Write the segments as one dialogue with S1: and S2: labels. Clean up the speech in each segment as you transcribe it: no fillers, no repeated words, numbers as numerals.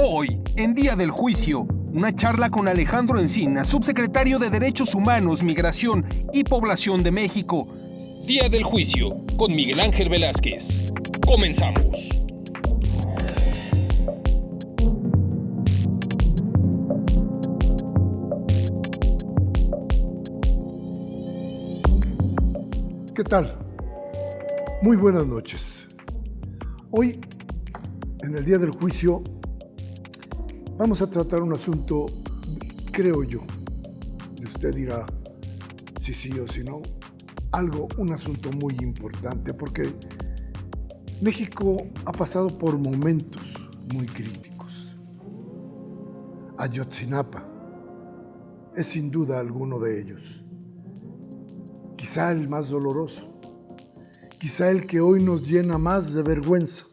S1: Hoy, en Día del Juicio, una charla con Alejandro Encinas, subsecretario de Derechos Humanos, Migración y Población de México. Día del Juicio, con Miguel Ángel Velázquez. Comenzamos.
S2: ¿Qué tal? Muy buenas noches. Hoy, en el Día del Juicio, vamos a tratar un asunto, creo yo, y usted dirá si sí o si no, un asunto muy importante, porque México ha pasado por momentos muy críticos. Ayotzinapa es sin duda alguno de ellos. Quizá el más doloroso, quizá el que hoy nos llena más de vergüenza.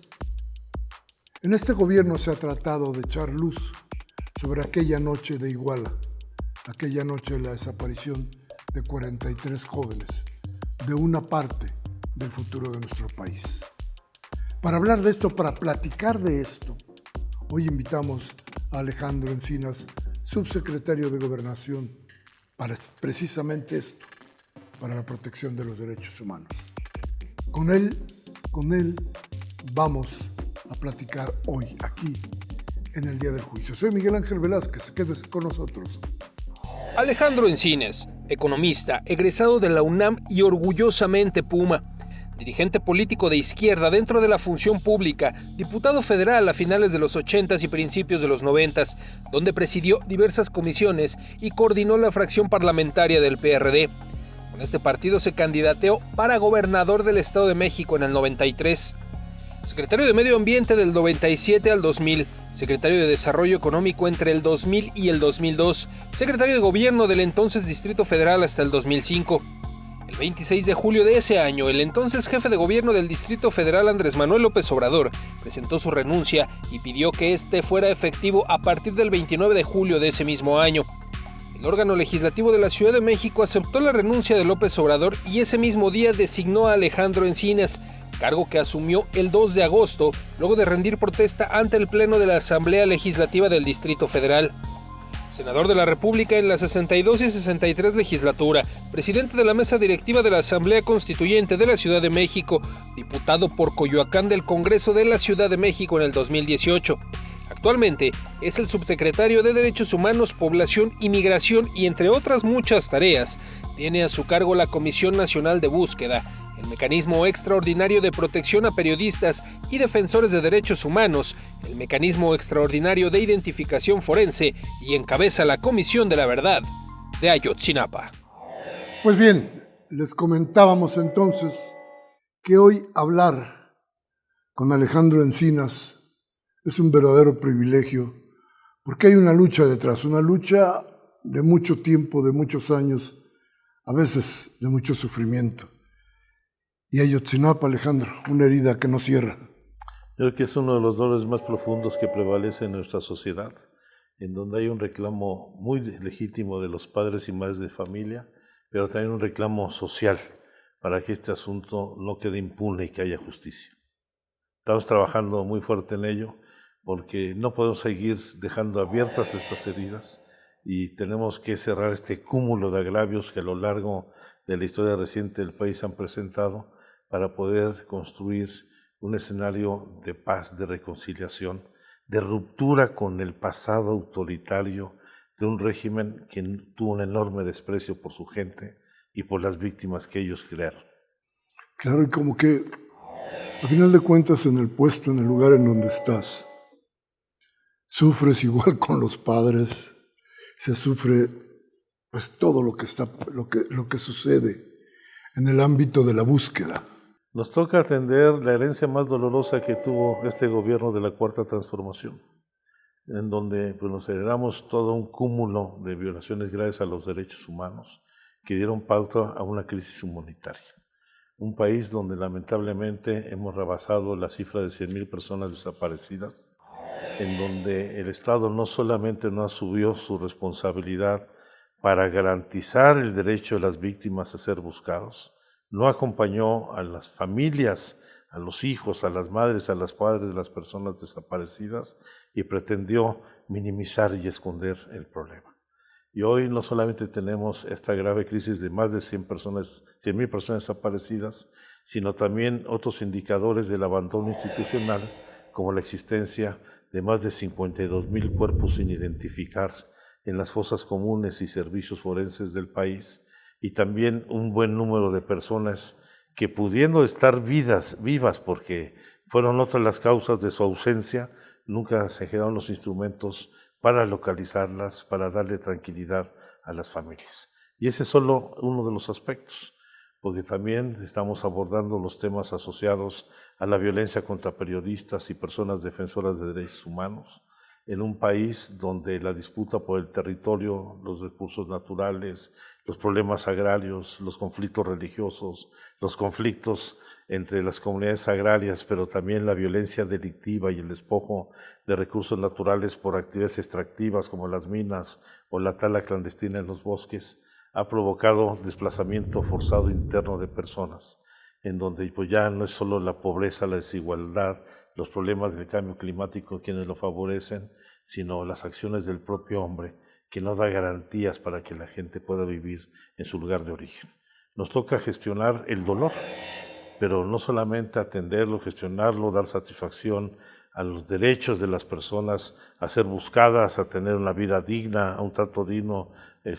S2: En este gobierno se ha tratado de echar luz sobre aquella noche de Iguala, aquella noche de la desaparición de 43 jóvenes, de una parte del futuro de nuestro país. Para hablar de esto, para platicar de esto, hoy invitamos a Alejandro Encinas, subsecretario de Gobernación, para precisamente esto, para la protección de los derechos humanos. Con él vamos a platicar hoy, aquí, en el Día del Juicio. Soy Miguel Ángel Velázquez, quédese con nosotros.
S1: Alejandro Encinas, economista, egresado de la UNAM y orgullosamente Puma, dirigente político de izquierda dentro de la función pública, diputado federal a finales de los 80s y principios de los 90s, donde presidió diversas comisiones y coordinó la fracción parlamentaria del PRD. Con este partido se candidateó para gobernador del Estado de México en el 93. Secretario de Medio Ambiente del 97 al 2000, secretario de Desarrollo Económico entre el 2000 y el 2002, secretario de Gobierno del entonces Distrito Federal hasta el 2005. El 26 de julio de ese año, el entonces jefe de gobierno del Distrito Federal, Andrés Manuel López Obrador, presentó su renuncia y pidió que este fuera efectivo a partir del 29 de julio de ese mismo año. El órgano legislativo de la Ciudad de México aceptó la renuncia de López Obrador y ese mismo día designó a Alejandro Encinas, cargo que asumió el 2 de agosto, luego de rendir protesta ante el Pleno de la Asamblea Legislativa del Distrito Federal. Senador de la República en la 62 y 63 legislatura, presidente de la mesa directiva de la Asamblea Constituyente de la Ciudad de México, diputado por Coyoacán del Congreso de la Ciudad de México en el 2018. Actualmente es el subsecretario de Derechos Humanos, Población y Migración y entre otras muchas tareas, tiene a su cargo la Comisión Nacional de Búsqueda, el Mecanismo Extraordinario de Protección a Periodistas y Defensores de Derechos Humanos, el Mecanismo Extraordinario de Identificación Forense y encabeza la Comisión de la Verdad de Ayotzinapa.
S2: Pues bien, les comentábamos entonces que hoy hablar con Alejandro Encinas es un verdadero privilegio, porque hay una lucha detrás, una lucha de mucho tiempo, de muchos años, a veces de mucho sufrimiento. Y Ayotzinapa, Alejandro, una herida que no cierra.
S3: Yo creo que es uno de los dolores más profundos que prevalece en nuestra sociedad, en donde hay un reclamo muy legítimo de los padres y madres de familia, pero también un reclamo social para que este asunto no quede impune y que haya justicia. Estamos trabajando muy fuerte en ello, porque no podemos seguir dejando abiertas estas heridas y tenemos que cerrar este cúmulo de agravios que a lo largo de la historia reciente del país han presentado para poder construir un escenario de paz, de reconciliación, de ruptura con el pasado autoritario de un régimen que tuvo un enorme desprecio por su gente y por las víctimas que ellos crearon.
S2: Claro, y como que, a final de cuentas, en el puesto, en el lugar en donde estás, sufres igual con los padres, se sufre pues todo lo que sucede en el ámbito de la búsqueda.
S3: Nos toca atender la herencia más dolorosa que tuvo este gobierno de la Cuarta Transformación, en donde pues, nos heredamos todo un cúmulo de violaciones graves a los derechos humanos que dieron pauta a una crisis humanitaria. Un país donde lamentablemente hemos rebasado la cifra de 100,000 personas desaparecidas, en donde el Estado no solamente no asumió su responsabilidad para garantizar el derecho de las víctimas a ser buscados, no acompañó a las familias a los hijos, a las madres, a los padres de las personas desaparecidas y pretendió minimizar y esconder el problema. Y hoy no solamente tenemos esta grave crisis de más de 100.000 personas desaparecidas, sino también otros indicadores del abandono institucional, como la existencia de más de 52,000 cuerpos sin identificar en las fosas comunes y servicios forenses del país, y también un buen número de personas que, pudiendo estar vivas porque fueron otras las causas de su ausencia, nunca se generaron los instrumentos para localizarlas, para darle tranquilidad a las familias. Y ese es solo uno de los aspectos, porque también estamos abordando los temas asociados a la violencia contra periodistas y personas defensoras de derechos humanos, en un país donde la disputa por el territorio, los recursos naturales, los problemas agrarios, los conflictos religiosos, los conflictos entre las comunidades agrarias, pero también la violencia delictiva y el despojo de recursos naturales por actividades extractivas como las minas o la tala clandestina en los bosques, ha provocado desplazamiento forzado interno de personas, en donde pues ya no es solo la pobreza, la desigualdad, los problemas del cambio climático quienes lo favorecen, sino las acciones del propio hombre que no da garantías para que la gente pueda vivir en su lugar de origen. Nos toca gestionar el dolor, pero no solamente atenderlo, gestionarlo, dar satisfacción a los derechos de las personas, a ser buscadas, a tener una vida digna, a un trato digno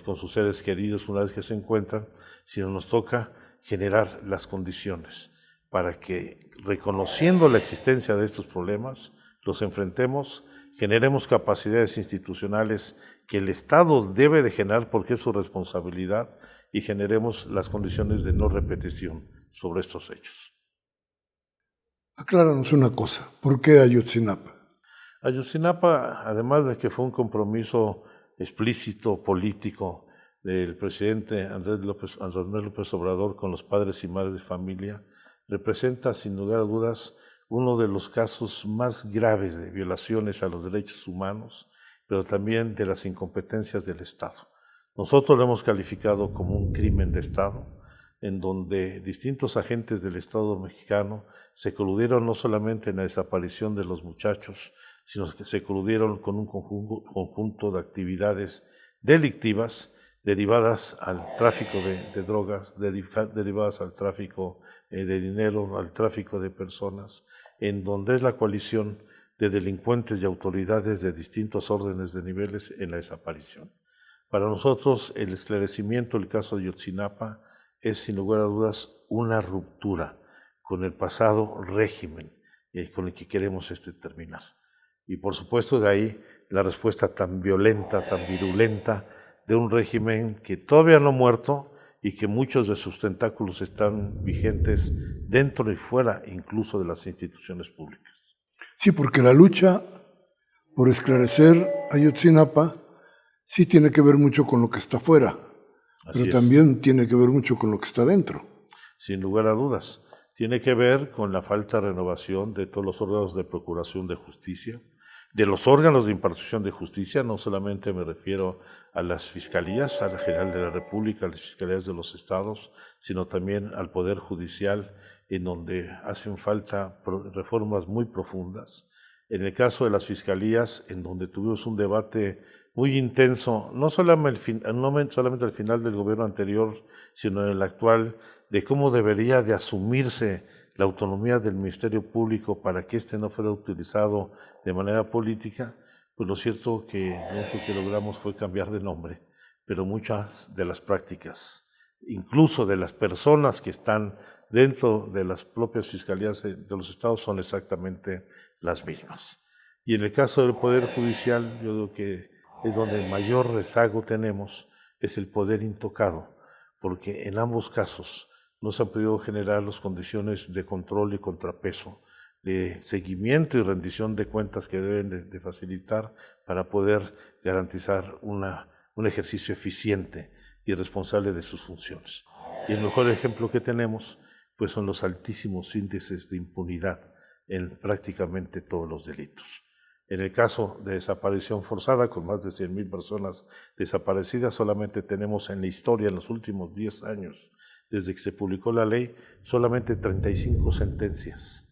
S3: con sus seres queridos una vez que se encuentran, sino nos toca generar las condiciones para que, reconociendo la existencia de estos problemas, los enfrentemos, generemos capacidades institucionales que el Estado debe de generar porque es su responsabilidad y generemos las condiciones de no repetición sobre estos hechos.
S2: Acláranos una cosa, ¿por qué Ayotzinapa?
S3: Ayotzinapa, además de que fue un compromiso explícito político del presidente Andrés Manuel López Obrador con los padres y madres de familia, representa sin lugar a dudas uno de los casos más graves de violaciones a los derechos humanos, pero también de las incompetencias del Estado. Nosotros lo hemos calificado como un crimen de Estado, en donde distintos agentes del Estado mexicano se coludieron no solamente en la desaparición de los muchachos, sino que se coludieron con un conjunto de actividades delictivas derivadas al tráfico de drogas, derivadas al tráfico de dinero, al tráfico de personas, en donde es la coalición de delincuentes y autoridades de distintos órdenes de niveles en la desaparición. Para nosotros, el esclarecimiento del caso de Ayotzinapa es, sin lugar a dudas, una ruptura con el pasado régimen con el que queremos terminar. Y por supuesto de ahí la respuesta tan violenta, tan virulenta de un régimen que todavía no ha muerto y que muchos de sus tentáculos están vigentes dentro y fuera incluso de las instituciones públicas.
S2: Sí, porque la lucha por esclarecer Ayotzinapa sí tiene que ver mucho con lo que está afuera, pero también tiene que ver mucho con lo que está dentro.
S3: Sin lugar a dudas. Tiene que ver con la falta de renovación de todos los órganos de procuración de justicia, de los órganos de impartición de justicia. No solamente me refiero a las fiscalías, a la General de la República, a las fiscalías de los estados, sino también al Poder Judicial, en donde hacen falta reformas muy profundas. En el caso de las fiscalías, en donde tuvimos un debate muy intenso, no solamente al final del gobierno anterior, sino en el actual, de cómo debería de asumirse la autonomía del Ministerio Público para que no fuera utilizado de manera política, pues lo cierto que lo único que logramos fue cambiar de nombre, pero muchas de las prácticas, incluso de las personas que están dentro de las propias fiscalías de los estados, son exactamente las mismas. Y en el caso del Poder Judicial, yo creo que es donde mayor rezago tenemos, es el poder intocado, porque en ambos casos no se han podido generar las condiciones de control y contrapeso, de seguimiento y rendición de cuentas que deben de facilitar para poder garantizar un ejercicio eficiente y responsable de sus funciones. Y el mejor ejemplo que tenemos pues son los altísimos índices de impunidad en prácticamente todos los delitos. En el caso de desaparición forzada, con más de 100,000 personas desaparecidas, solamente tenemos en la historia, en los últimos 10 años, desde que se publicó la ley, solamente 35 sentencias.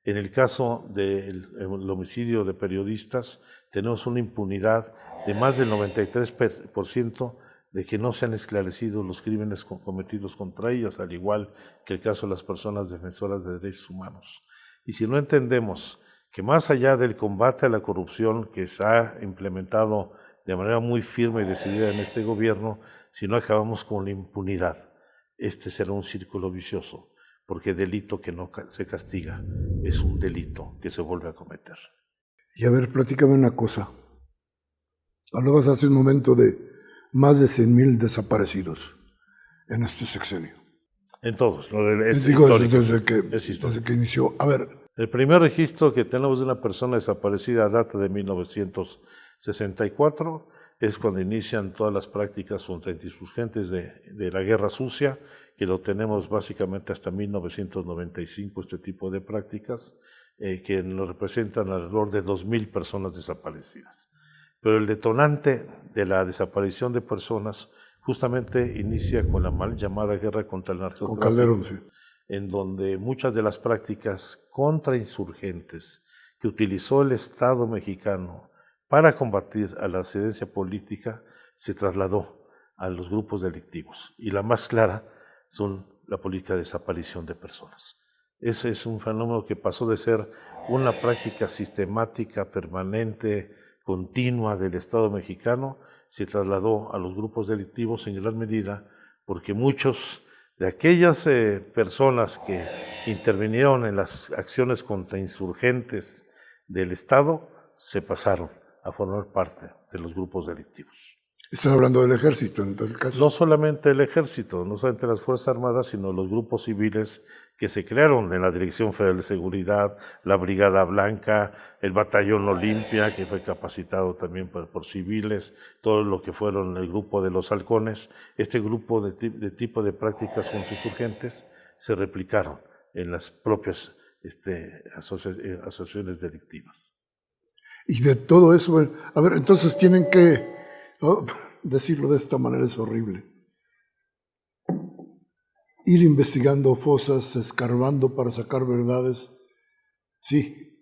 S3: En el caso del homicidio de periodistas, tenemos una impunidad de más del 93% de que no se han esclarecido los crímenes cometidos contra ellas, al igual que el caso de las personas defensoras de derechos humanos. Y si no entendemos que más allá del combate a la corrupción que se ha implementado de manera muy firme y decidida en este gobierno, si no acabamos con la impunidad, este será un círculo vicioso, porque delito que no se castiga es un delito que se vuelve a cometer.
S2: Y a ver, platícame una cosa. Hablabas hace un momento de más de 100,000 desaparecidos en este sexenio.
S3: En todos, es
S2: Digo,
S3: histórico.
S2: Desde que inició. A ver.
S3: El primer registro que tenemos de una persona desaparecida data de 1964, es cuando inician todas las prácticas contra insurgentes de la Guerra Sucia, que lo tenemos básicamente hasta 1995, este tipo de prácticas, que nos representan alrededor de 2,000 personas desaparecidas. Pero el detonante de la desaparición de personas justamente inicia con la mal llamada guerra contra el narcotráfico,
S2: con Calderón, sí,
S3: en donde muchas de las prácticas contra insurgentes que utilizó el Estado mexicano para combatir a la disidencia política se trasladó a los grupos delictivos. Y la más clara son la política de desaparición de personas. Ese es un fenómeno que pasó de ser una práctica sistemática, permanente, continua del Estado mexicano, se trasladó a los grupos delictivos en gran medida porque muchos de aquellas personas que intervinieron en las acciones contra insurgentes del Estado se pasaron a formar parte de los grupos delictivos.
S2: Están hablando del ejército, en tal caso.
S3: No solamente el ejército, no solamente las Fuerzas Armadas, sino los grupos civiles que se crearon en la Dirección Federal de Seguridad, la Brigada Blanca, el Batallón Olimpia, que fue capacitado también por civiles, todo lo que fueron el grupo de los halcones. Este grupo de tipo de prácticas contra insurgentes se replicaron en las propias asociaciones delictivas.
S2: Y de todo eso, a ver, entonces tienen que... decirlo de esta manera es horrible. Ir investigando fosas, escarbando para sacar verdades, sí,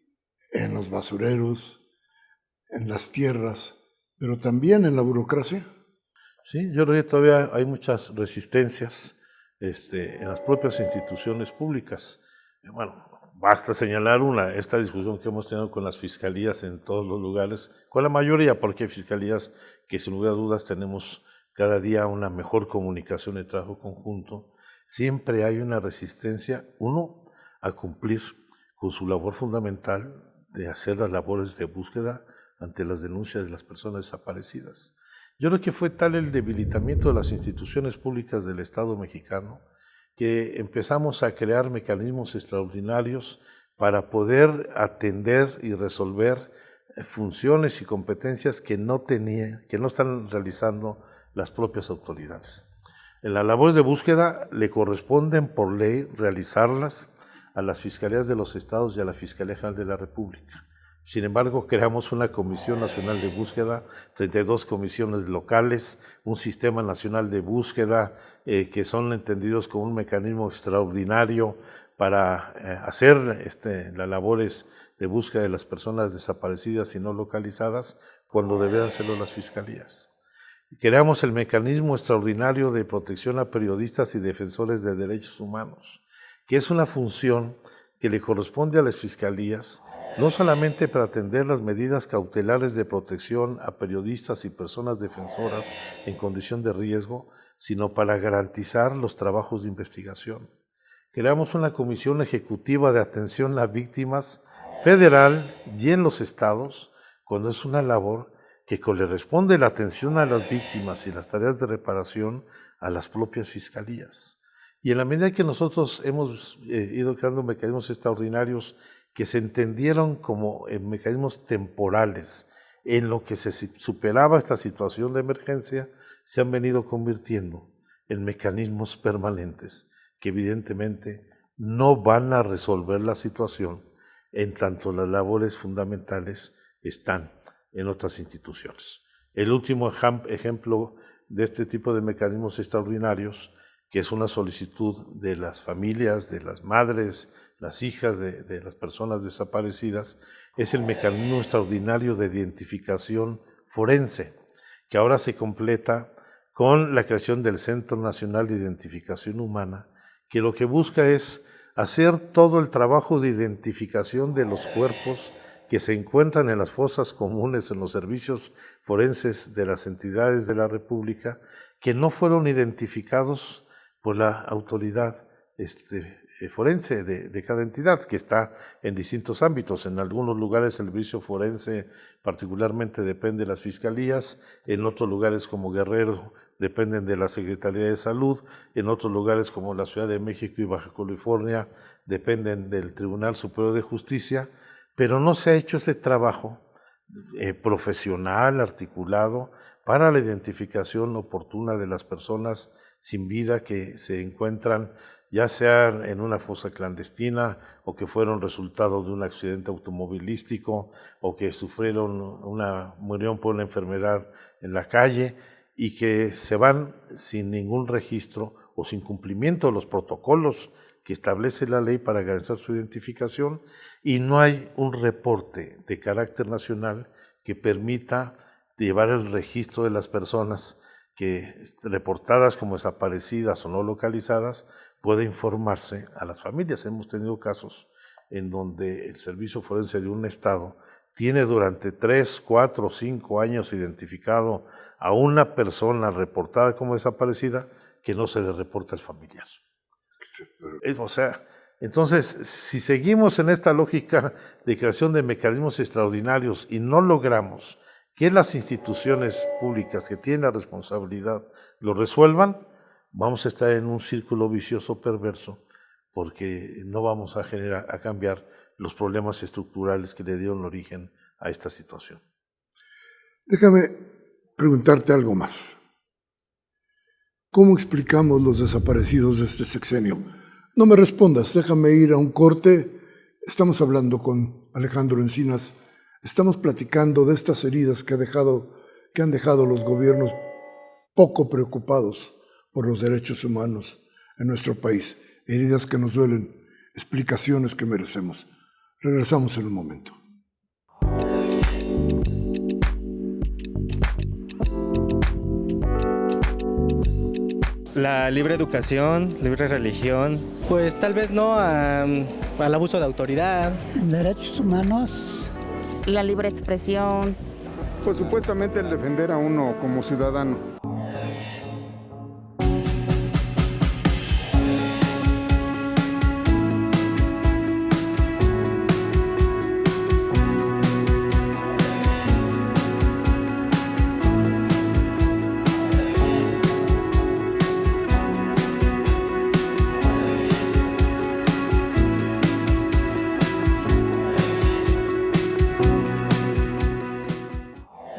S2: en los basureros, en las tierras, pero también en la burocracia.
S3: Sí, yo creo que todavía hay muchas resistencias en las propias instituciones públicas. Bueno, basta señalar esta discusión que hemos tenido con las fiscalías en todos los lugares, con la mayoría, porque hay fiscalías que sin lugar a dudas tenemos cada día una mejor comunicación y trabajo conjunto. Siempre hay una resistencia, uno, a cumplir con su labor fundamental de hacer las labores de búsqueda ante las denuncias de las personas desaparecidas. Yo creo que fue tal el debilitamiento de las instituciones públicas del Estado mexicano que empezamos a crear mecanismos extraordinarios para poder atender y resolver funciones y competencias que no están realizando las propias autoridades. En las labores de búsqueda le corresponden por ley realizarlas a las fiscalías de los estados y a la Fiscalía General de la República. Sin embargo, creamos una Comisión Nacional de Búsqueda, 32 comisiones locales, un sistema nacional de búsqueda que son entendidos como un mecanismo extraordinario para hacer las labores de búsqueda de las personas desaparecidas y no localizadas cuando deberían hacerlo las fiscalías. Creamos el mecanismo extraordinario de protección a periodistas y defensores de derechos humanos, que es una función que le corresponde a las fiscalías, no solamente para atender las medidas cautelares de protección a periodistas y personas defensoras en condición de riesgo, sino para garantizar los trabajos de investigación. Creamos una comisión ejecutiva de atención a víctimas federal y en los estados, cuando es una labor que corresponde la atención a las víctimas y las tareas de reparación a las propias fiscalías. Y en la medida que nosotros hemos ido creando mecanismos extraordinarios que se entendieron como mecanismos temporales en lo que se superaba esta situación de emergencia, se han venido convirtiendo en mecanismos permanentes que evidentemente no van a resolver la situación en tanto las labores fundamentales están en otras instituciones. El último ejemplo de este tipo de mecanismos extraordinarios que es una solicitud de las familias, de las madres, las hijas de las personas desaparecidas, es el mecanismo extraordinario de identificación forense, que ahora se completa con la creación del Centro Nacional de Identificación Humana, que lo que busca es hacer todo el trabajo de identificación de los cuerpos que se encuentran en las fosas comunes en los servicios forenses de las entidades de la República, que no fueron identificados por la autoridad forense de cada entidad, que está en distintos ámbitos. En algunos lugares el servicio forense particularmente depende de las fiscalías, en otros lugares como Guerrero dependen de la Secretaría de Salud, en otros lugares como la Ciudad de México y Baja California dependen del Tribunal Superior de Justicia, pero no se ha hecho ese trabajo profesional, articulado, para la identificación oportuna de las personas sin vida que se encuentran ya sea en una fosa clandestina o que fueron resultado de un accidente automovilístico o que murieron por una enfermedad en la calle y que se van sin ningún registro o sin cumplimiento de los protocolos que establece la ley para garantizar su identificación, y no hay un reporte de carácter nacional que permita llevar el registro de las personas que, reportadas como desaparecidas o no localizadas, puede informarse a las familias. Hemos tenido casos en donde el servicio forense de un estado tiene durante 3, 4, 5 años identificado a una persona reportada como desaparecida que no se le reporta al familiar. Entonces, si seguimos en esta lógica de creación de mecanismos extraordinarios y no logramos que las instituciones públicas que tienen la responsabilidad lo resuelvan, vamos a estar en un círculo vicioso perverso, porque no vamos a cambiar los problemas estructurales que le dieron origen a esta situación.
S2: Déjame preguntarte algo más. ¿Cómo explicamos los desaparecidos de este sexenio? No me respondas, déjame ir a un corte. Estamos hablando con Alejandro Encinas. Estamos platicando de estas heridas que han dejado los gobiernos poco preocupados por los derechos humanos en nuestro país. Heridas que nos duelen, explicaciones que merecemos. Regresamos en un momento.
S4: La libre educación, libre religión.
S5: Pues tal vez no al abuso de autoridad.
S6: Derechos humanos.
S7: La libre expresión.
S8: Pues supuestamente el defender a uno como ciudadano.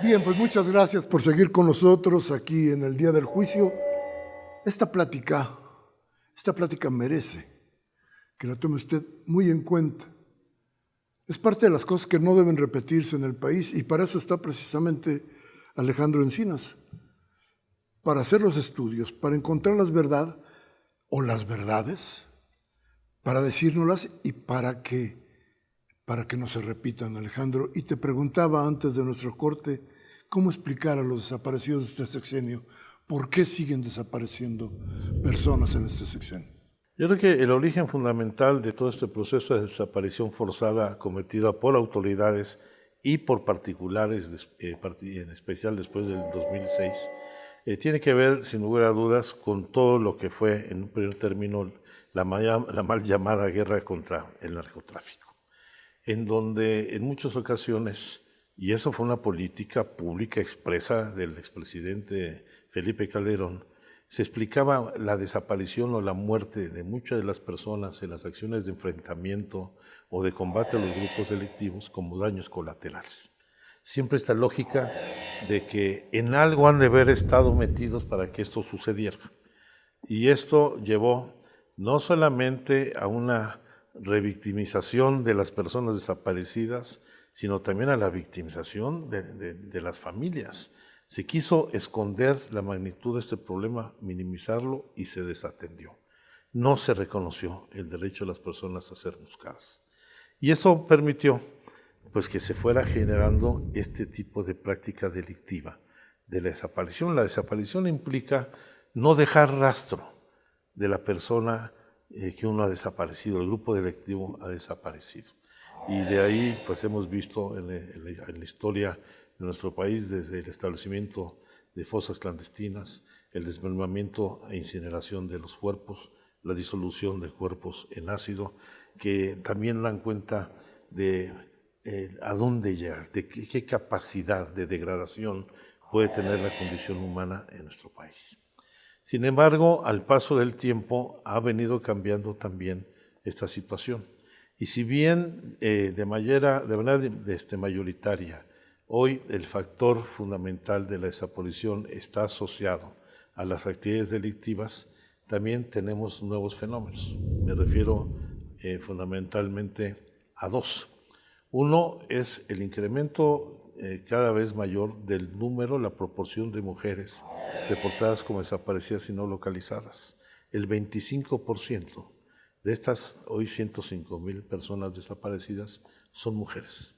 S2: Bien, pues muchas gracias por seguir con nosotros aquí en el Día del Juicio. Esta plática merece que la tome usted muy en cuenta. Es parte de las cosas que no deben repetirse en el país, y para eso está precisamente Alejandro Encinas, para hacer los estudios, para encontrar la verdad o las verdades, para decírnoslas y para que no se repitan, Alejandro. Y te preguntaba antes de nuestro corte, ¿cómo explicar a los desaparecidos de este sexenio por qué siguen desapareciendo personas en este sexenio?
S3: Yo creo que el origen fundamental de todo este proceso de desaparición forzada cometida por autoridades y por particulares, en especial después del 2006, tiene que ver, sin lugar a dudas, con todo lo que fue, en un primer término, la mal llamada guerra contra el narcotráfico, en donde en muchas ocasiones, y eso fue una política pública expresa del expresidente Felipe Calderón, se explicaba la desaparición o la muerte de muchas de las personas en las acciones de enfrentamiento o de combate a los grupos delictivos como daños colaterales. Siempre esta lógica de que en algo han de haber estado metidos para que esto sucediera. Y esto llevó no solamente a una revictimización de las personas desaparecidas, sino también a la victimización de las familias. Se quiso esconder la magnitud de este problema, minimizarlo y se desatendió. No se reconoció el derecho de las personas a ser buscadas. Y eso permitió pues, que se fuera generando este tipo de práctica delictiva de la desaparición. La desaparición implica no dejar rastro de la persona que uno ha desaparecido, el grupo delictivo ha desaparecido. Y de ahí pues hemos visto en la historia de nuestro país, desde el establecimiento de fosas clandestinas, el desmembramiento e incineración de los cuerpos, la disolución de cuerpos en ácido, que también dan cuenta de a dónde llegar, de qué capacidad de degradación puede tener la condición humana en nuestro país. Sin embargo, al paso del tiempo ha venido cambiando también esta situación. Y si bien de manera mayoritaria, hoy el factor fundamental de la desaparición está asociado a las actividades delictivas, también tenemos nuevos fenómenos. Me refiero fundamentalmente a dos. Uno es el incremento cada vez mayor del número, la proporción de mujeres reportadas como desaparecidas y no localizadas. El 25% de estas hoy 105,000 personas desaparecidas son mujeres.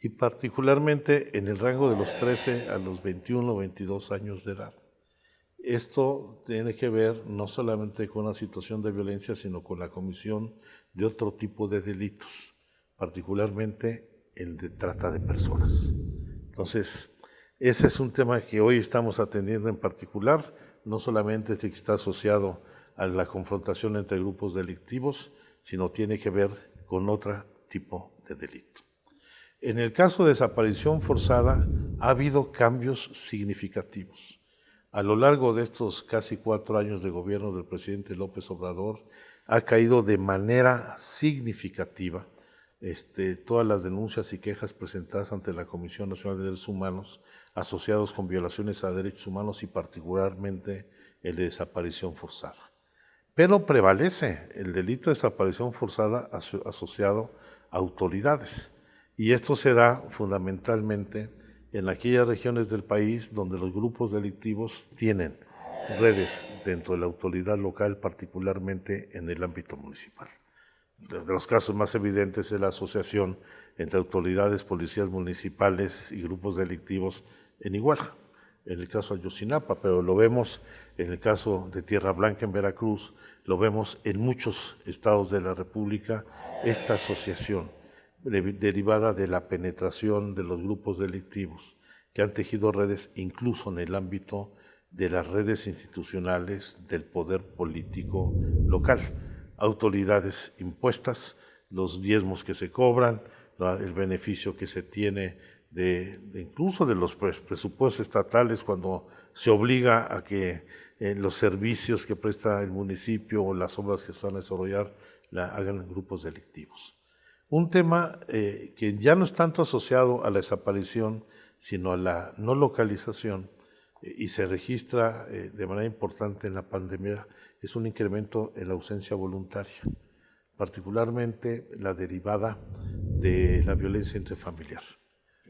S3: Y particularmente en el rango de los 13 a los 21 o 22 años de edad. Esto tiene que ver no solamente con una situación de violencia, sino con la comisión de otro tipo de delitos, particularmente el de trata de personas. Entonces, ese es un tema que hoy estamos atendiendo en particular, no solamente que está asociado a la confrontación entre grupos delictivos, sino tiene que ver con otro tipo de delito. En el caso de desaparición forzada ha habido cambios significativos. A lo largo de estos casi 4 años de gobierno del presidente López Obrador, ha caído de manera significativa todas las denuncias y quejas presentadas ante la Comisión Nacional de Derechos Humanos asociados con violaciones a derechos humanos y particularmente el de desaparición forzada. Pero prevalece el delito de desaparición forzada asociado a autoridades y esto se da fundamentalmente en aquellas regiones del país donde los grupos delictivos tienen redes dentro de la autoridad local, particularmente en el ámbito municipal. De los casos más evidentes es la asociación entre autoridades, policías municipales y grupos delictivos en Iguala, en el caso de Ayotzinapa, pero lo vemos en el caso de Tierra Blanca en Veracruz, lo vemos en muchos estados de la República, esta asociación derivada de la penetración de los grupos delictivos que han tejido redes incluso en el ámbito de las redes institucionales del poder político local, autoridades impuestas, los diezmos que se cobran, el beneficio que se tiene incluso de los presupuestos estatales cuando se obliga a que los servicios que presta el municipio o las obras que se van a desarrollar la hagan grupos delictivos. Un tema que ya no es tanto asociado a la desaparición, sino a la no localización, y se registra de manera importante en la pandemia, es un incremento en la ausencia voluntaria, particularmente la derivada de la violencia intrafamiliar.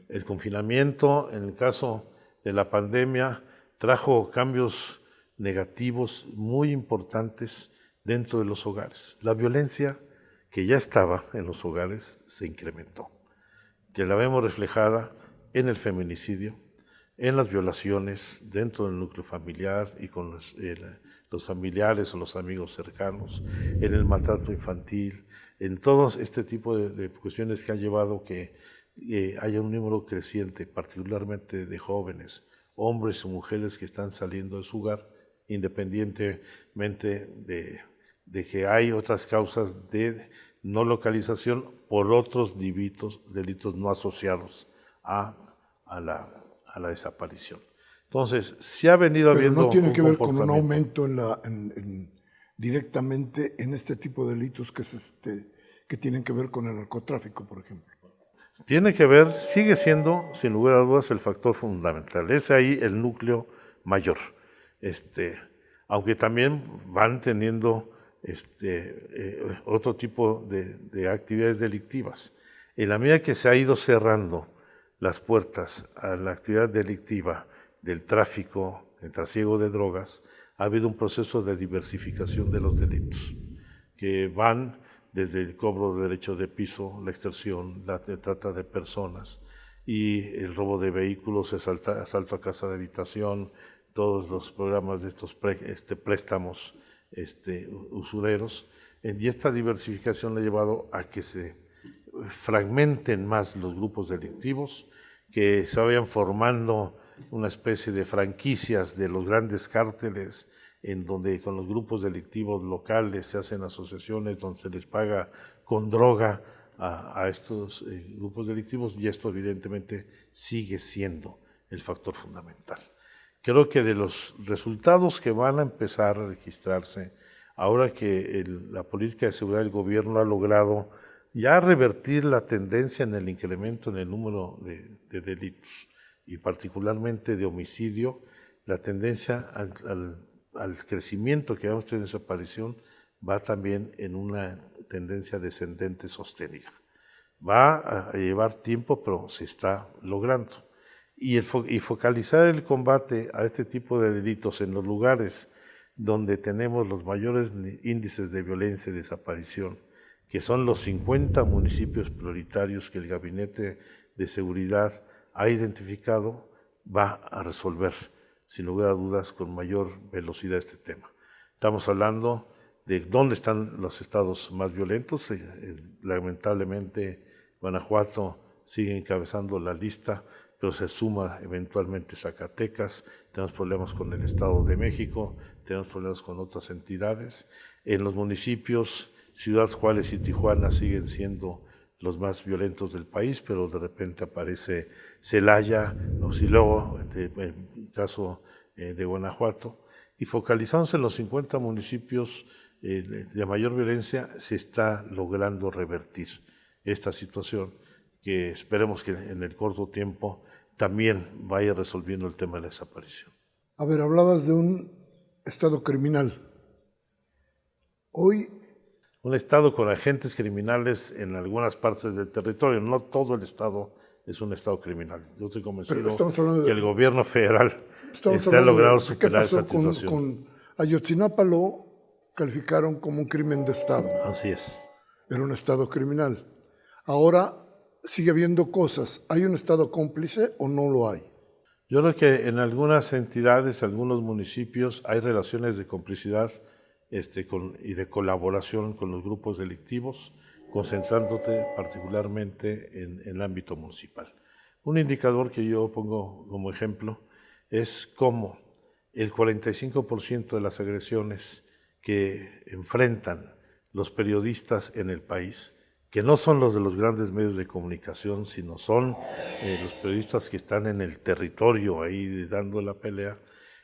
S3: El confinamiento, en el caso de la pandemia, trajo cambios negativos muy importantes dentro de los hogares. La violencia que ya estaba en los hogares se incrementó, que la vemos reflejada en el feminicidio, en las violaciones dentro del núcleo familiar y con los familiares o los amigos cercanos, en el maltrato infantil, en todo este tipo de cuestiones que han llevado que haya un número creciente, particularmente de jóvenes, hombres o mujeres que están saliendo de su hogar, independientemente de que hay otras causas de no localización por otros delitos no asociados a la desaparición. Entonces, sí ha venido habiendo
S2: no tiene que ver con un aumento directamente en este tipo de delitos que tienen que ver con el narcotráfico, por ejemplo.
S3: Tiene que ver, sigue siendo, sin lugar a dudas, el factor fundamental. Es ahí el núcleo mayor. Aunque también van teniendo otro tipo de actividades delictivas. En la medida que se ha ido cerrando las puertas a la actividad delictiva del tráfico, el trasiego de drogas, ha habido un proceso de diversificación de los delitos, que van desde el cobro de derecho de piso, la extorsión, la trata de personas y el robo de vehículos, asalto a casa de habitación, todos los programas de estos préstamos usureros. Y esta diversificación ha llevado a que se fragmenten más los grupos delictivos, que se vayan formando una especie de franquicias de los grandes cárteles, en donde con los grupos delictivos locales se hacen asociaciones donde se les paga con droga a estos grupos delictivos, y esto evidentemente sigue siendo el factor fundamental. Creo que de los resultados que van a empezar a registrarse, ahora que la política de seguridad del gobierno ha logrado ya revertir la tendencia en el incremento en el número de delitos, y particularmente de homicidio, la tendencia al crecimiento que vamos a tener en desaparición va también en una tendencia descendente sostenida. Va a llevar tiempo, pero se está logrando. Y focalizar el combate a este tipo de delitos en los lugares donde tenemos los mayores índices de violencia y desaparición, que son los 50 municipios prioritarios que el Gabinete de Seguridad ha identificado, va a resolver, sin lugar a dudas, con mayor velocidad este tema. Estamos hablando de dónde están los estados más violentos. Lamentablemente, Guanajuato sigue encabezando la lista, pero se suma eventualmente Zacatecas. Tenemos problemas con el Estado de México, tenemos problemas con otras entidades. En los municipios, Ciudad Juárez y Tijuana siguen siendo los más violentos del país, pero de repente aparece Celaya, y luego, en el caso de Guanajuato, y focalizándose en los 50 municipios de mayor violencia, se está logrando revertir esta situación, que esperemos que en el corto tiempo también vaya resolviendo el tema de la desaparición.
S2: A ver, hablabas de un estado criminal. Hoy
S3: un estado con agentes criminales en algunas partes del territorio. No todo el estado es un estado criminal. Yo estoy convencido que el gobierno federal ha logrado superar esa situación.
S2: Con Ayotzinapa lo calificaron como un crimen de estado.
S3: Así es.
S2: Era un estado criminal. Ahora sigue habiendo cosas. ¿Hay un estado cómplice o no lo hay?
S3: Yo creo que en algunas entidades, algunos municipios, hay relaciones de complicidad y de colaboración con los grupos delictivos, concentrándote particularmente en el ámbito municipal. Un indicador que yo pongo como ejemplo es cómo el 45% de las agresiones que enfrentan los periodistas en el país, que no son los de los grandes medios de comunicación, sino son los periodistas que están en el territorio ahí dando la pelea,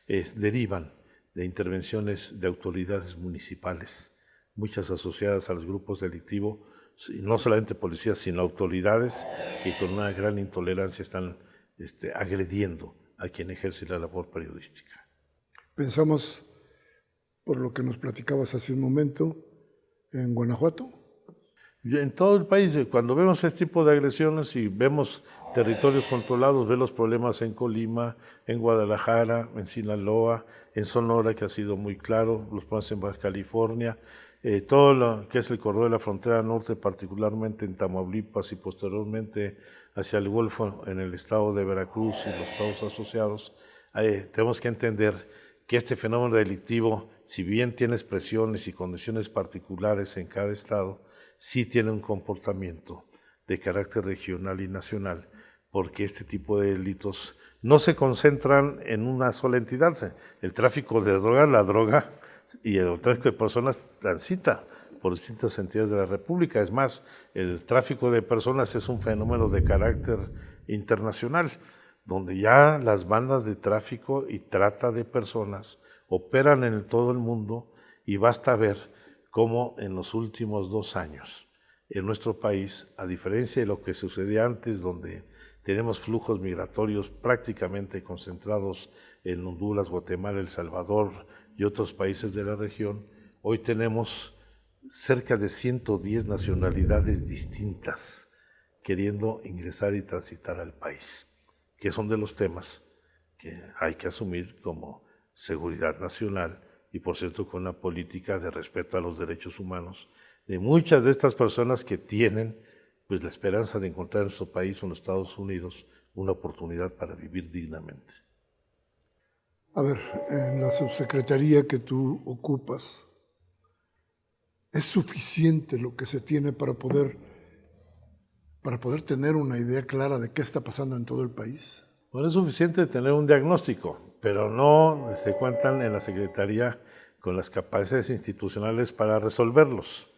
S3: derivan de intervenciones de autoridades municipales, muchas asociadas a los grupos delictivos, y no solamente policías, sino autoridades que con una gran intolerancia están agrediendo a quien ejerce la labor periodística.
S2: Pensamos, por lo que nos platicabas hace un momento, en Guanajuato.
S3: En todo el país, cuando vemos este tipo de agresiones y vemos territorios controlados, vemos los problemas en Colima, en Guadalajara, en Sinaloa, en Sonora, que ha sido muy claro, los problemas en Baja California, todo lo que es el corredor de la frontera norte, particularmente en Tamaulipas y posteriormente hacia el Golfo en el estado de Veracruz y los estados asociados. Tenemos que entender que este fenómeno delictivo, si bien tiene expresiones y condiciones particulares en cada estado, sí tiene un comportamiento de carácter regional y nacional, porque este tipo de delitos no se concentran en una sola entidad. El tráfico de drogas, la droga y el tráfico de personas transita por distintas entidades de la República. Es más, el tráfico de personas es un fenómeno de carácter internacional, donde ya las bandas de tráfico y trata de personas operan en todo el mundo, y basta ver cómo en los últimos 2 años en nuestro país, a diferencia de lo que sucedía antes, donde tenemos flujos migratorios prácticamente concentrados en Honduras, Guatemala, El Salvador y otros países de la región, hoy tenemos cerca de 110 nacionalidades distintas queriendo ingresar y transitar al país, que son de los temas que hay que asumir como seguridad nacional y, por cierto, con una política de respeto a los derechos humanos de muchas de estas personas que tienen pues la esperanza de encontrar en nuestro país o en los Estados Unidos una oportunidad para vivir dignamente.
S2: A ver, en la subsecretaría que tú ocupas, ¿es suficiente lo que se tiene para poder tener una idea clara de qué está pasando en todo el país?
S3: Bueno, es suficiente tener un diagnóstico, pero no se cuentan en la Secretaría con las capacidades institucionales para resolverlos.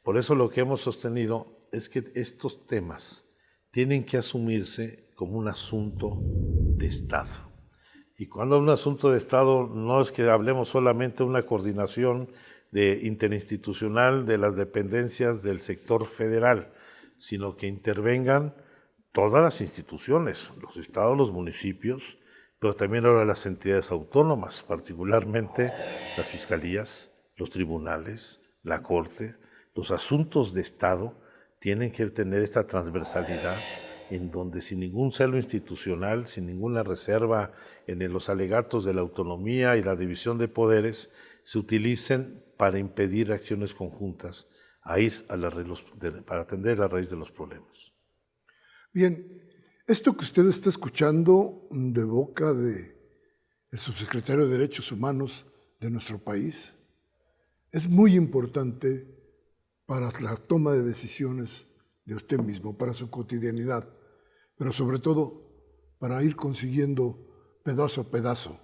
S3: Por eso lo que hemos sostenido es que estos temas tienen que asumirse como un asunto de Estado. Y cuando un asunto de Estado no es que hablemos solamente de una coordinación interinstitucional de las dependencias del sector federal, sino que intervengan todas las instituciones, los estados, los municipios, pero también ahora las entidades autónomas, particularmente las fiscalías, los tribunales, la Corte. Los asuntos de Estado tienen que tener esta transversalidad en donde sin ningún celo institucional, sin ninguna reserva en los alegatos de la autonomía y la división de poderes, se utilicen para impedir acciones conjuntas para atender la raíz de los problemas.
S2: Bien, esto que usted está escuchando de boca del subsecretario de Derechos Humanos de nuestro país es muy importante para la toma de decisiones de usted mismo, para su cotidianidad, pero sobre todo para ir consiguiendo pedazo a pedazo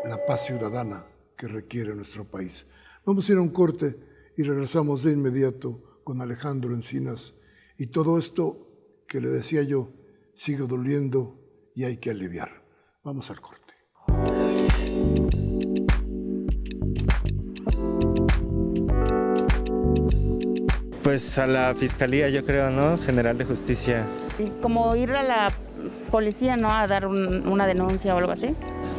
S2: la paz ciudadana que requiere nuestro país. Vamos a ir a un corte y regresamos de inmediato con Alejandro Encinas y todo esto que le decía yo sigue doliendo y hay que aliviar. Vamos al corte.
S4: Pues a la Fiscalía, yo creo, ¿no? General de Justicia.
S7: Y como ir a la policía, ¿no? A dar una denuncia o algo así.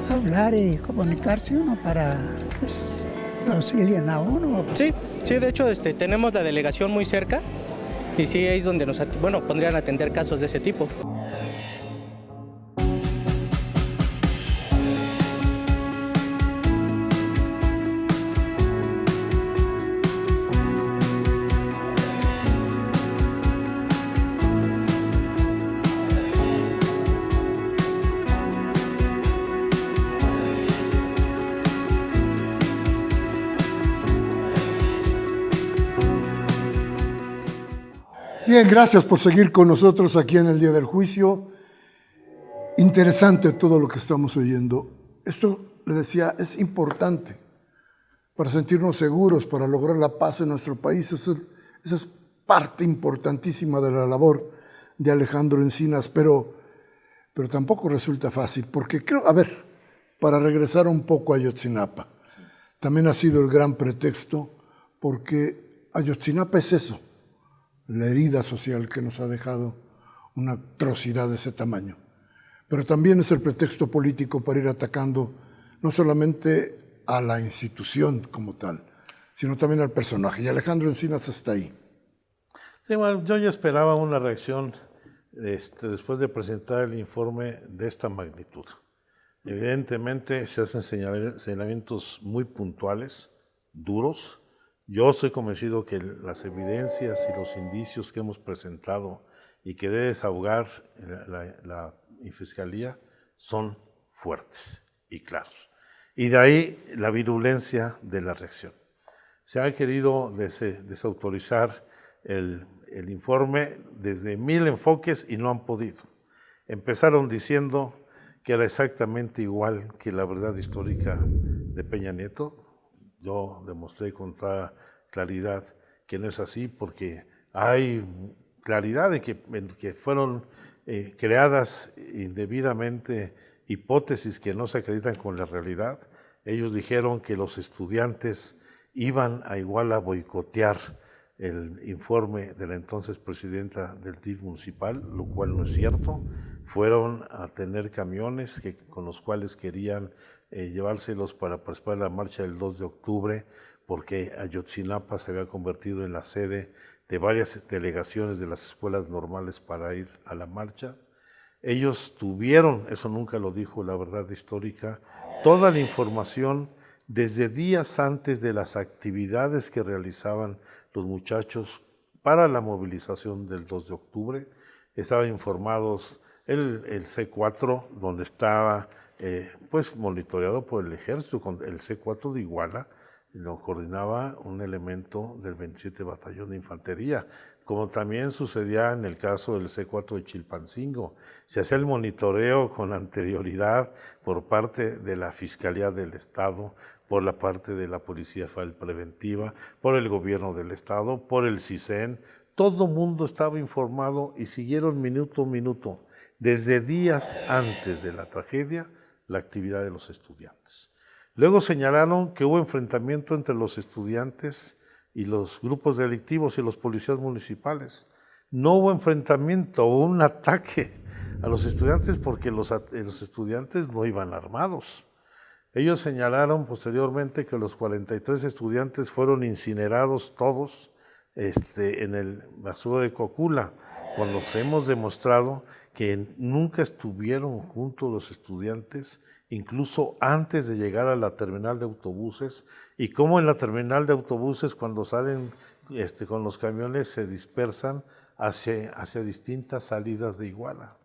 S6: Hablar y comunicarse uno para que auxilien a uno.
S5: Sí, de hecho tenemos la delegación muy cerca y sí es donde podrían atender casos de ese tipo.
S2: Bien, gracias por seguir con nosotros aquí en el Día del Juicio. Interesante todo lo que estamos oyendo. Esto, le decía, es importante para sentirnos seguros, para lograr la paz en nuestro país. Esa es parte importantísima de la labor de Alejandro Encinas, pero tampoco resulta fácil, porque creo, para regresar un poco a Ayotzinapa, también ha sido el gran pretexto, porque Ayotzinapa es eso, la herida social que nos ha dejado una atrocidad de ese tamaño. Pero también es el pretexto político para ir atacando no solamente a la institución como tal, sino también al personaje. Y Alejandro Encinas está ahí.
S3: Sí, bueno, yo ya esperaba una reacción después de presentar el informe de esta magnitud. Evidentemente se hacen señalamientos muy puntuales, duros. Yo estoy convencido que las evidencias y los indicios que hemos presentado y que debe desahogar la Fiscalía son fuertes y claros. Y de ahí la virulencia de la reacción. Se ha querido desautorizar el informe desde 1000 enfoques y no han podido. Empezaron diciendo que era exactamente igual que la verdad histórica de Peña Nieto. Yo demostré con toda claridad que no es así, porque hay claridad en que fueron creadas indebidamente hipótesis que no se acreditan con la realidad. Ellos dijeron que los estudiantes iban a boicotear el informe de la entonces presidenta del DIF municipal, lo cual no es cierto. Fueron a tener camiones con los cuales querían llevárselos para participar en la marcha del 2 de octubre, porque Ayotzinapa se había convertido en la sede de varias delegaciones de las escuelas normales para ir a la marcha. Ellos tuvieron, eso nunca lo dijo la verdad histórica, toda la información desde días antes de las actividades que realizaban los muchachos para la movilización del 2 de octubre. Estaban informados el C4, donde estaba pues monitoreado por el ejército, con el C4 de Iguala, lo coordinaba un elemento del 27 Batallón de Infantería, como también sucedía en el caso del C4 de Chilpancingo. Se hacía el monitoreo con anterioridad por parte de la Fiscalía del Estado, por la parte de la Policía Federal Preventiva, por el gobierno del Estado, por el CISEN. Todo mundo estaba informado y siguieron minuto a minuto, desde días antes de la tragedia, la actividad de los estudiantes. Luego señalaron que hubo enfrentamiento entre los estudiantes y los grupos delictivos y los policías municipales. No hubo enfrentamiento, hubo un ataque a los estudiantes porque los estudiantes no iban armados. Ellos señalaron posteriormente que los 43 estudiantes fueron incinerados todos en el basurero de Cocula, cuando hemos demostrado que nunca estuvieron juntos los estudiantes, incluso antes de llegar a la terminal de autobuses, y cómo en la terminal de autobuses cuando salen con los camiones se dispersan hacia distintas salidas de Iguala.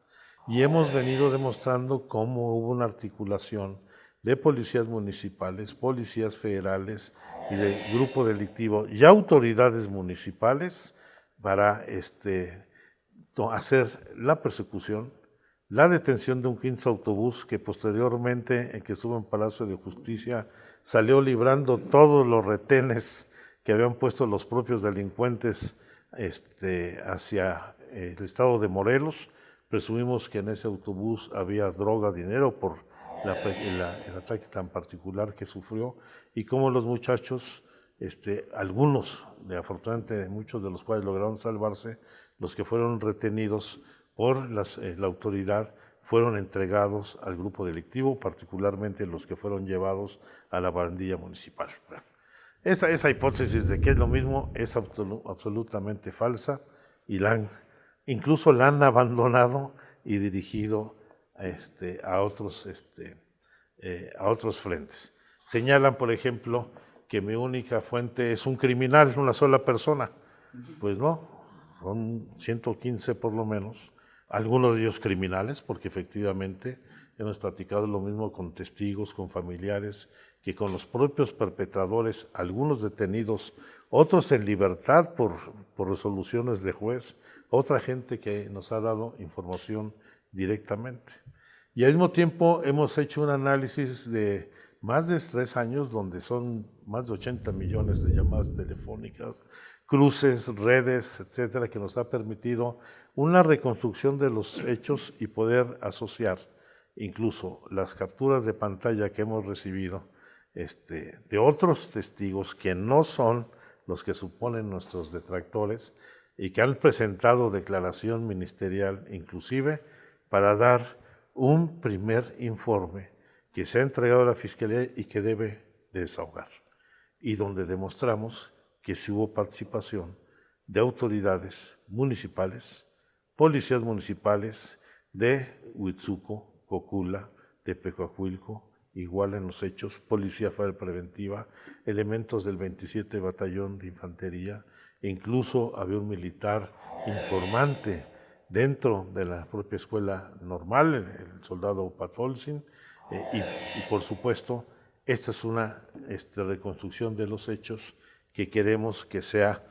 S3: Y hemos venido demostrando cómo hubo una articulación de policías municipales, policías federales y de grupo delictivo y autoridades municipales para hacer la persecución, la detención de un 15 autobús que posteriormente, que estuvo en Palacio de Justicia, salió librando todos los retenes que habían puesto los propios delincuentes hacia el estado de Morelos. Presumimos que en ese autobús había droga, dinero, por el ataque tan particular que sufrió, y cómo los muchachos, algunos, afortunadamente muchos de los cuales lograron salvarse, los que fueron retenidos por la autoridad fueron entregados al grupo delictivo, particularmente los que fueron llevados a la barandilla municipal. Esa hipótesis de que es lo mismo es absolutamente falsa, y incluso la han abandonado y dirigido a otros frentes. Señalan, por ejemplo, que mi única fuente es un criminal, una sola persona. Pues no, son 115 por lo menos, algunos de ellos criminales, porque efectivamente hemos platicado lo mismo con testigos, con familiares, que con los propios perpetradores, algunos detenidos, otros en libertad por resoluciones de juez, otra gente que nos ha dado información directamente. Y al mismo tiempo hemos hecho un análisis de más de 3 años, donde son más de 80 millones de llamadas telefónicas, cruces, redes, etcétera, que nos ha permitido una reconstrucción de los hechos y poder asociar incluso las capturas de pantalla que hemos recibido de otros testigos que no son los que suponen nuestros detractores y que han presentado declaración ministerial inclusive para dar un primer informe que se ha entregado a la Fiscalía y que debe desahogar, y donde demostramos que sí hubo participación de autoridades municipales, policías municipales de Huitzuco, Cocula, de Tepecuacuilco, igual en los hechos, Policía Federal Preventiva, elementos del 27 Batallón de Infantería, e incluso había un militar informante dentro de la propia escuela normal, el soldado Patolsin, y por supuesto, esta es una reconstrucción de los hechos que queremos que sea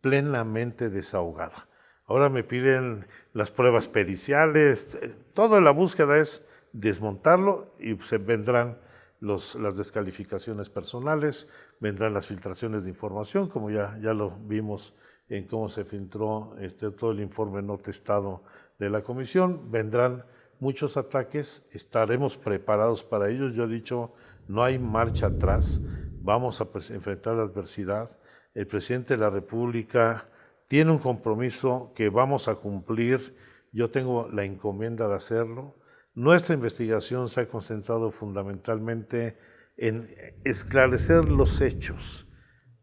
S3: plenamente desahogada. Ahora me piden las pruebas periciales, toda la búsqueda es desmontarlo y se vendrán las descalificaciones personales, vendrán las filtraciones de información, como ya lo vimos en cómo se filtró todo el informe no testado de la comisión, vendrán muchos ataques, estaremos preparados para ellos. Yo he dicho, no hay marcha atrás, vamos a enfrentar la adversidad. El presidente de la República tiene un compromiso que vamos a cumplir, yo tengo la encomienda de hacerlo. Nuestra investigación se ha concentrado fundamentalmente en esclarecer los hechos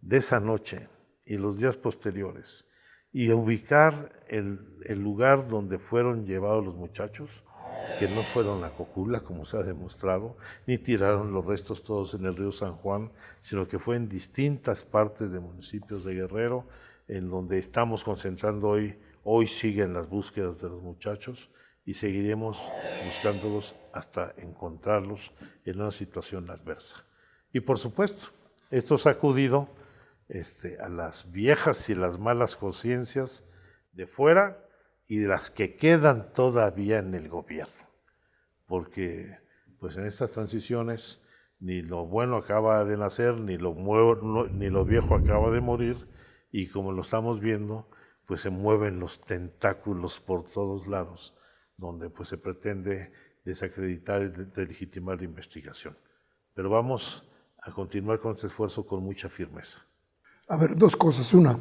S3: de esa noche y los días posteriores, y ubicar el lugar donde fueron llevados los muchachos, que no fueron a Cocula, como se ha demostrado, ni tiraron los restos todos en el río San Juan, sino que fue en distintas partes de municipios de Guerrero, en donde estamos concentrando hoy. Hoy siguen las búsquedas de los muchachos y seguiremos buscándolos hasta encontrarlos en una situación adversa. Y por supuesto, esto ha sacudido a las viejas y las malas conciencias de fuera y de las que quedan todavía en el gobierno. Porque pues en estas transiciones ni lo bueno acaba de nacer, ni lo viejo acaba de morir, y como lo estamos viendo, pues se mueven los tentáculos por todos lados, donde pues se pretende desacreditar y delegitimar la investigación. Pero vamos a continuar con este esfuerzo con mucha firmeza.
S2: A ver, dos cosas. Una,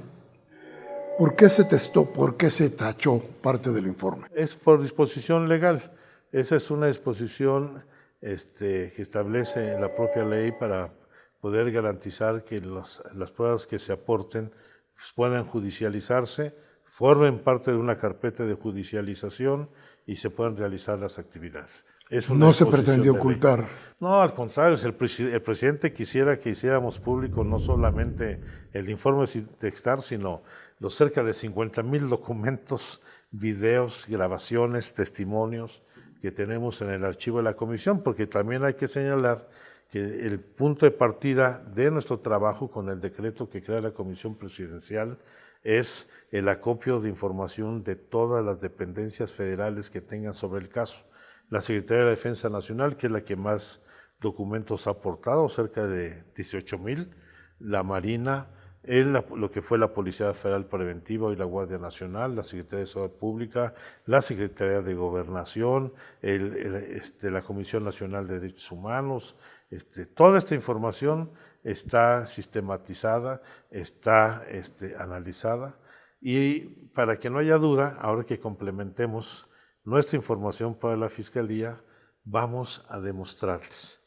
S2: ¿por qué se testó, por qué se tachó parte del informe?
S3: Es por disposición legal. Esa es una disposición que establece la propia ley para poder garantizar que las pruebas que se aporten pues, puedan judicializarse, formen parte de una carpeta de judicialización y se puedan realizar las actividades.
S2: No se pretendió ocultar.
S3: No, al contrario, el presidente quisiera que hiciéramos público no solamente el informe textal, sino los cerca de 50,000 documentos, videos, grabaciones, testimonios que tenemos en el archivo de la comisión, porque también hay que señalar que el punto de partida de nuestro trabajo con el decreto que crea la Comisión Presidencial es el acopio de información de todas las dependencias federales que tengan sobre el caso. La Secretaría de la Defensa Nacional, que es la que más documentos ha aportado, cerca de 18,000, la Marina, lo que fue la Policía Federal Preventiva y la Guardia Nacional, la Secretaría de Seguridad Pública, la Secretaría de Gobernación, la Comisión Nacional de Derechos Humanos. Toda esta información está sistematizada, está analizada, y para que no haya duda, ahora que complementemos nuestra información para la Fiscalía, vamos a demostrarles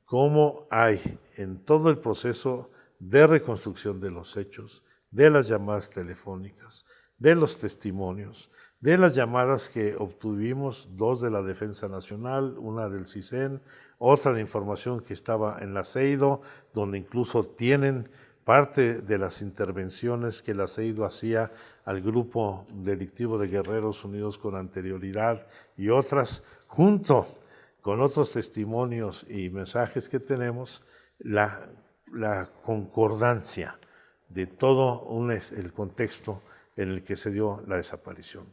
S3: cómo hay en todo el proceso de reconstrucción de los hechos, de las llamadas telefónicas, de los testimonios, de las llamadas que obtuvimos, 2 de la Defensa Nacional, una del CISEN, otra de información que estaba en la CEIDO, donde incluso tienen parte de las intervenciones que la CEIDO hacía al grupo delictivo de Guerreros Unidos con anterioridad, y otras, junto con otros testimonios y mensajes que tenemos, la concordancia de todo el contexto en el que se dio la desaparición.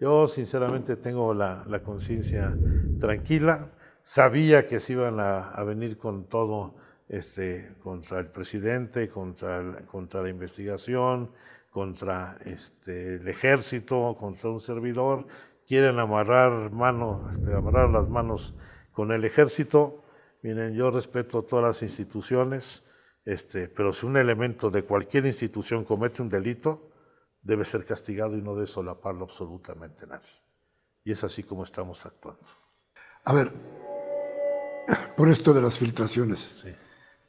S3: Yo sinceramente tengo la conciencia tranquila, sabía que se iban a venir con todo contra el presidente, contra la investigación, contra el ejército, contra un servidor. Quieren amarrar las manos con el ejército. Miren, yo respeto todas las instituciones, pero si un elemento de cualquier institución comete un delito, debe ser castigado y no debe solaparlo absolutamente nadie. Y es así como estamos actuando.
S2: A ver, por esto de las filtraciones,
S3: Sí.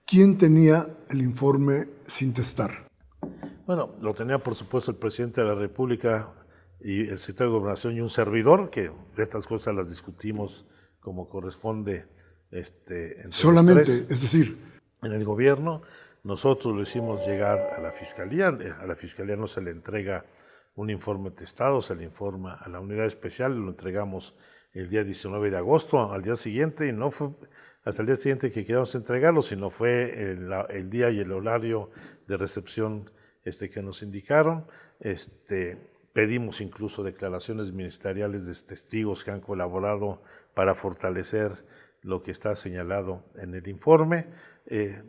S2: ¿Quién tenía el informe sin testar?
S3: Bueno, lo tenía por supuesto el presidente de la República y el secretario de Gobernación y un servidor, que estas cosas las discutimos como corresponde entre
S2: Solamente,
S3: los tres.
S2: es decir,
S3: En el gobierno nosotros lo hicimos llegar a la Fiscalía. A la Fiscalía no se le entrega un informe testado, se le informa a la unidad especial, lo entregamos el día 19 de agosto, al día siguiente, y no fue hasta el día siguiente que queríamos entregarlo, sino fue el día y el horario de recepción que nos indicaron. Pedimos incluso declaraciones ministeriales de testigos que han colaborado para fortalecer lo que está señalado en el informe.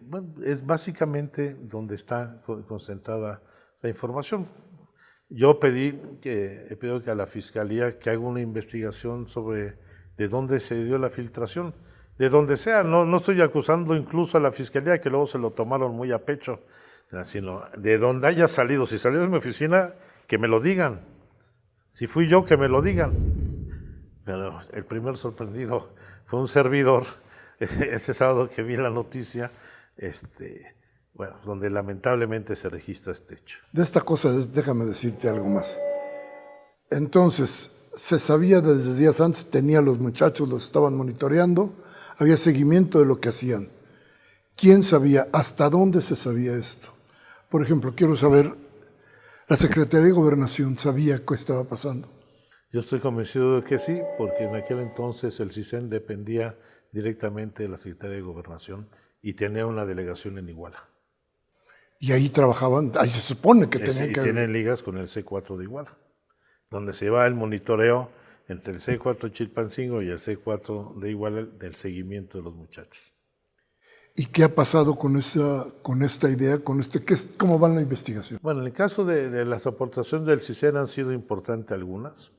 S3: Bueno, es básicamente donde está concentrada la información. Yo he pedido que a la Fiscalía que haga una investigación sobre de dónde se dio la filtración, de donde sea. No estoy acusando incluso a la Fiscalía, que luego se lo tomaron muy a pecho, sino de donde haya salido. Si salió de mi oficina, que me lo digan. Si fui yo, que me lo digan. Pero el primer sorprendido fue un servidor. Ese sábado que vi la noticia, bueno, donde lamentablemente se registra este hecho.
S2: De esta cosa, déjame decirte algo más. Entonces, se sabía desde días antes, tenía los muchachos, los estaban monitoreando, había seguimiento de lo que hacían. ¿Quién sabía? ¿Hasta dónde se sabía esto? Por ejemplo, quiero saber, ¿la Secretaría de Gobernación sabía qué estaba pasando?
S3: Yo estoy convencido de que sí, porque en aquel entonces el CISEN dependía directamente de la Secretaría de Gobernación y tenía una delegación en Iguala.
S2: Y ahí trabajaban, ahí se supone que tenían
S3: Y
S2: que...
S3: tienen ligas con el C4 de Iguala, donde se va el monitoreo entre el C4 Chilpancingo y el C4 de Iguala del seguimiento de los muchachos.
S2: ¿Y qué ha pasado con esta idea, cómo va la investigación?
S3: Bueno, en el caso de las aportaciones del CISEN han sido importantes algunas.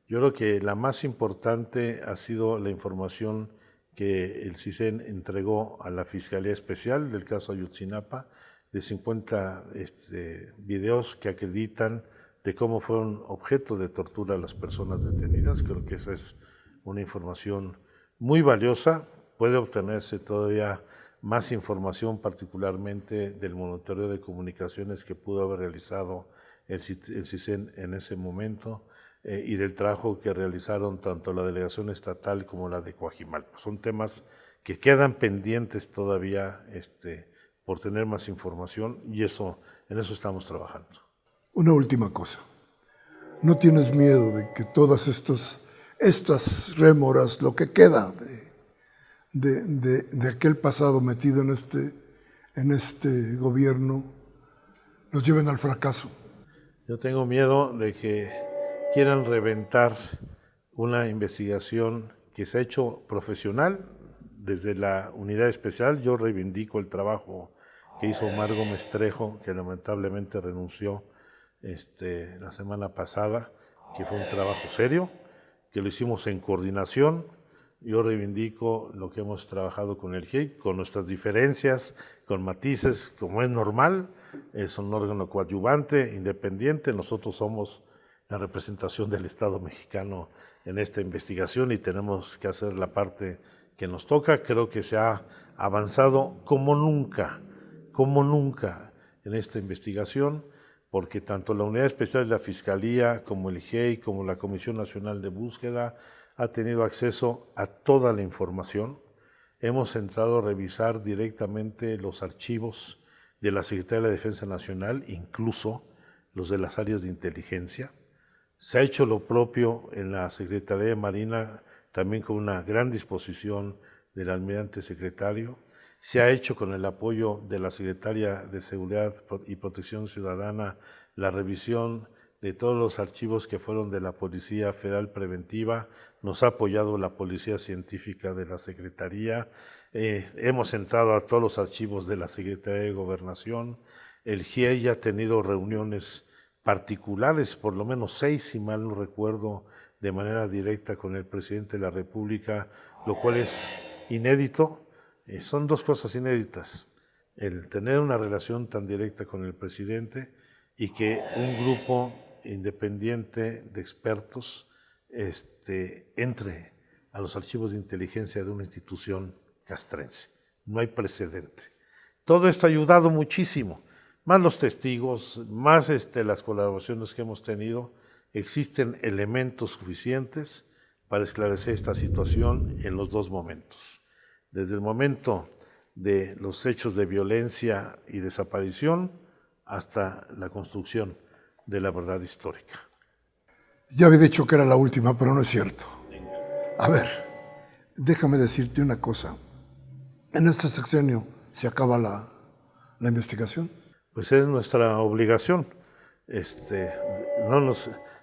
S3: Yo creo que la más importante ha sido la información que el CISEN entregó a la Fiscalía Especial del caso Ayotzinapa, de 50 videos que acreditan de cómo fueron objeto de tortura las personas detenidas. Creo que esa es una información muy valiosa. Puede obtenerse todavía más información, particularmente del monitoreo de comunicaciones que pudo haber realizado el CISEN en ese momento y del trabajo que realizaron tanto la delegación estatal como la de Coajimalpa. Son temas que quedan pendientes todavía por tener más información y en eso estamos trabajando.
S2: Una última cosa. ¿No tienes miedo de que todas estas rémoras, lo que queda de aquel pasado metido en este gobierno, nos lleven al fracaso?
S3: Yo tengo miedo de que quieran reventar una investigación que se ha hecho profesional desde la unidad especial. Yo reivindico el trabajo que hizo Omar Gómez Trejo, que lamentablemente renunció la semana pasada, que fue un trabajo serio, que lo hicimos en coordinación. Yo reivindico lo que hemos trabajado con el GIEI, con nuestras diferencias, con matices, como es normal. Es un órgano coadyuvante, independiente. Nosotros somos la representación del Estado mexicano en esta investigación y tenemos que hacer la parte que nos toca. Creo que se ha avanzado como nunca en esta investigación, porque tanto la Unidad Especial de la Fiscalía, como el GIEI, como la Comisión Nacional de Búsqueda, ha tenido acceso a toda la información. Hemos entrado a revisar directamente los archivos de la Secretaría de la Defensa Nacional, incluso los de las áreas de inteligencia. Se ha hecho lo propio en la Secretaría de Marina, también con una gran disposición del almirante secretario. Se ha hecho con el apoyo de la Secretaría de Seguridad y Protección Ciudadana la revisión de todos los archivos que fueron de la Policía Federal Preventiva. Nos ha apoyado la Policía Científica de la Secretaría. Hemos entrado a todos los archivos de la Secretaría de Gobernación. El GIEI ha tenido reuniones particulares, por lo menos 6, si mal no recuerdo, de manera directa con el presidente de la República, lo cual es inédito. Son dos cosas inéditas, el tener una relación tan directa con el presidente y que un grupo independiente de expertos entre a los archivos de inteligencia de una institución castrense. No hay precedente. Todo esto ha ayudado muchísimo, más los testigos, más las colaboraciones que hemos tenido. Existen elementos suficientes para esclarecer esta situación en los dos momentos. Desde el momento de los hechos de violencia y desaparición hasta la construcción de la verdad histórica.
S2: Ya había dicho que era la última, pero no es cierto. A ver, déjame decirte una cosa. ¿En este sexenio se acaba la investigación?
S3: Pues es nuestra obligación.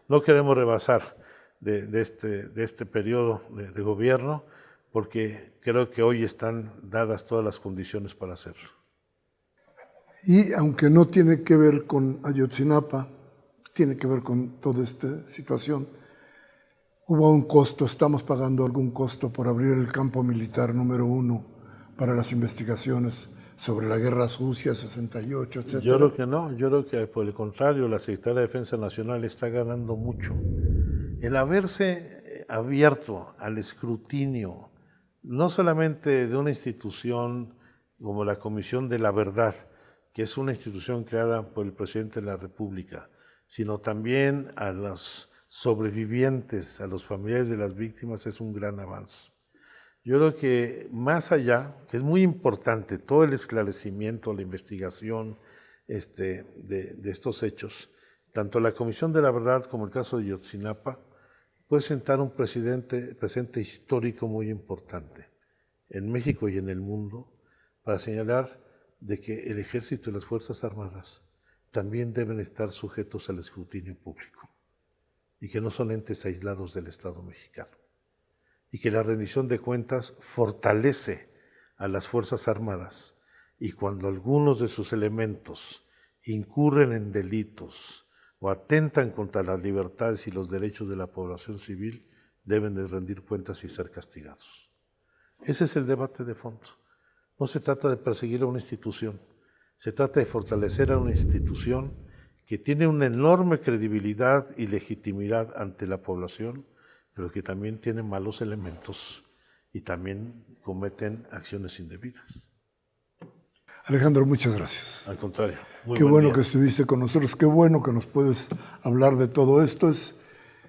S3: No queremos rebasar de este periodo de gobierno, porque creo que hoy están dadas todas las condiciones para hacerlo.
S2: Y aunque no tiene que ver con Ayotzinapa, tiene que ver con toda esta situación, hubo un costo, estamos pagando algún costo por abrir el campo militar número 1 para las investigaciones sobre la Guerra Sucia, 68, etc.
S3: Yo creo que no, yo creo que por el contrario, la Secretaría de Defensa Nacional está ganando mucho. El haberse abierto al escrutinio, no solamente de una institución como la Comisión de la Verdad, que es una institución creada por el presidente de la República, sino también a los sobrevivientes, a los familiares de las víctimas, es un gran avance. Yo creo que más allá, que es muy importante todo el esclarecimiento, la investigación de estos hechos, tanto la Comisión de la Verdad como el caso de Yotzinapa, puede sentar un presente histórico muy importante en México y en el mundo para señalar de que el Ejército y las Fuerzas Armadas también deben estar sujetos al escrutinio público y que no son entes aislados del Estado mexicano y que la rendición de cuentas fortalece a las Fuerzas Armadas y cuando algunos de sus elementos incurren en delitos o atentan contra las libertades y los derechos de la población civil, deben de rendir cuentas y ser castigados. Ese es el debate de fondo. No se trata de perseguir a una institución, se trata de fortalecer a una institución que tiene una enorme credibilidad y legitimidad ante la población, pero que también tiene malos elementos y también cometen acciones indebidas.
S2: Alejandro, muchas gracias.
S3: Al contrario.
S2: Qué bueno que estuviste con nosotros, qué bueno que nos puedes hablar de todo esto. Es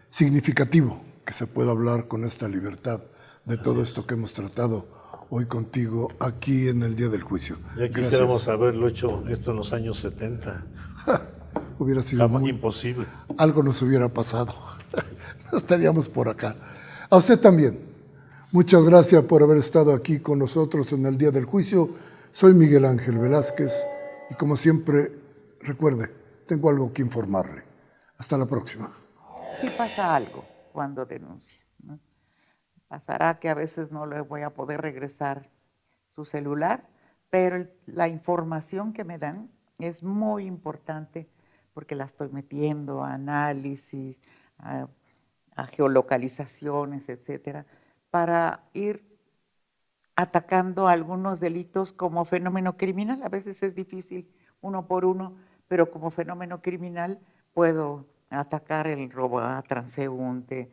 S2: significativo que se pueda hablar con esta libertad de todo esto que hemos tratado hoy contigo aquí en el día del juicio.
S3: Ya quisiéramos haberlo hecho esto en los años 70.
S2: Hubiera sido muy
S3: imposible.
S2: Algo nos hubiera pasado. No estaríamos por acá. A usted también. Muchas gracias por haber estado aquí con nosotros en el día del juicio. Soy Miguel Ángel Velázquez y como siempre, recuerde, tengo algo que informarle. Hasta la próxima.
S9: Sí pasa algo cuando denuncia, ¿no? Pasará que a veces no le voy a poder regresar su celular, pero la información que me dan es muy importante porque la estoy metiendo a análisis, a geolocalizaciones, etcétera, para ir atacando algunos delitos como fenómeno criminal. A veces es difícil uno por uno, pero como fenómeno criminal puedo atacar el robo a transeúnte,